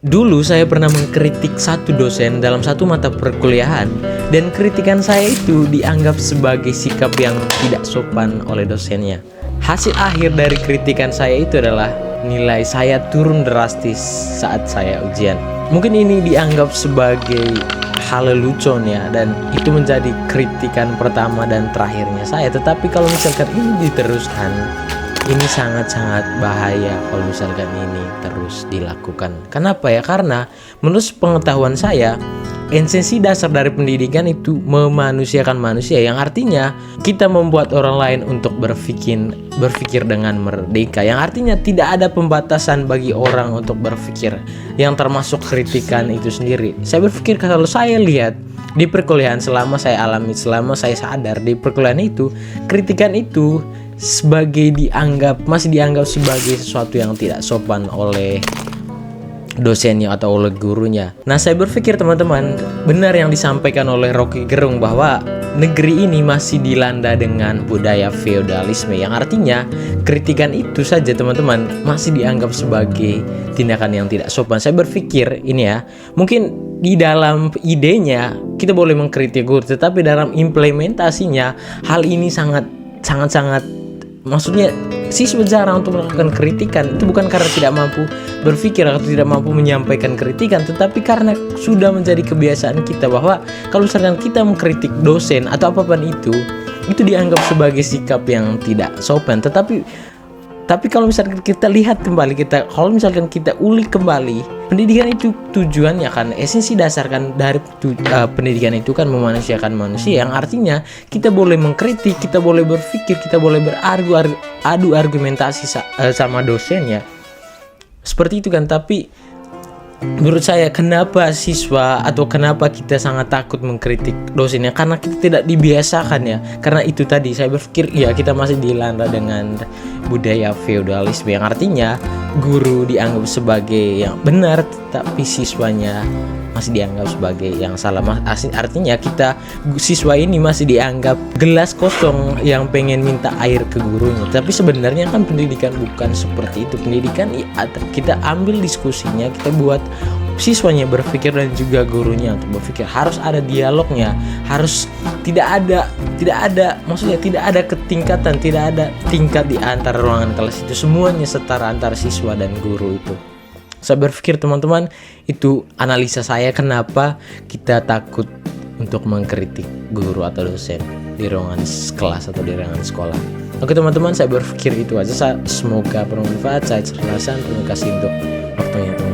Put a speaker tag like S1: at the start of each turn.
S1: Dulu saya pernah mengkritik satu dosen dalam satu mata perkuliahan, dan kritikan saya itu dianggap sebagai sikap yang tidak sopan oleh dosennya. Hasil akhir dari kritikan saya itu adalah nilai saya turun drastis saat saya ujian. Mungkin ini dianggap sebagai hal lelucon ya, dan itu menjadi kritikan pertama dan terakhirnya saya. Tetapi kalau misalkan ini diteruskan, ini sangat-sangat bahaya kalau misalkan ini terus dilakukan. Kenapa ya? Karena menurut pengetahuan saya, esensi dasar dari pendidikan itu memanusiakan manusia, yang artinya kita membuat orang lain untuk berpikir dengan merdeka, yang artinya tidak ada pembatasan bagi orang untuk berpikir, yang termasuk kritikan itu sendiri. Saya berpikir kalau saya lihat di perkuliahan, selama saya alami, selama saya sadar di perkuliahan itu, kritikan itu masih dianggap sebagai sesuatu yang tidak sopan oleh dosennya atau oleh gurunya. Nah, saya berpikir teman-teman, benar yang disampaikan oleh Rocky Gerung bahwa negeri ini masih dilanda dengan budaya feodalisme, yang artinya kritikan itu saja teman-teman masih dianggap sebagai tindakan yang tidak sopan. Saya berpikir ini ya, mungkin di dalam idenya kita boleh mengkritik guru, tetapi dalam implementasinya hal ini sangat maksudnya siswa jarang untuk melakukan kritikan. Itu bukan karena tidak mampu berpikir atau tidak mampu menyampaikan kritikan, tetapi karena sudah menjadi kebiasaan kita bahwa kalau misalkan kita mengkritik dosen atau apapun itu dianggap sebagai sikap yang tidak sopan. Tapi kalau misalkan kita lihat kembali, kalau misalkan kita ulik kembali, pendidikan itu tujuannya kan, esensi dasar kan dari pendidikan itu kan memanusiakan manusia, yang artinya kita boleh mengkritik, kita boleh berpikir, kita boleh adu argumentasi sama dosennya. Seperti itu kan. Tapi menurut saya, kenapa siswa atau kenapa kita sangat takut mengkritik dosennya? Karena kita tidak dibiasakan ya. Karena itu tadi saya berpikir ya, kita masih dilanda dengan budaya feodalisme, yang artinya guru dianggap sebagai yang benar, tapi siswanya masih dianggap sebagai yang salah. Artinya siswa ini masih dianggap gelas kosong yang pengen minta air ke gurunya. Tapi sebenarnya kan pendidikan bukan seperti itu. Pendidikan kita ambil diskusinya, kita buat siswanya berpikir dan juga gurunya untuk berpikir. Harus ada dialognya, harus tidak ada ketingkatan, tidak ada tingkat di antara ruangan kelas itu, semuanya setara antara siswa dan guru itu. Saya berpikir teman-teman, itu analisa saya kenapa kita takut untuk mengkritik guru atau dosen di ruangan kelas atau di ruangan sekolah. Oke teman-teman, saya berpikir itu aja. Semoga bermanfaat. Saya Cerdasan, terima kasih untuk waktunya teman.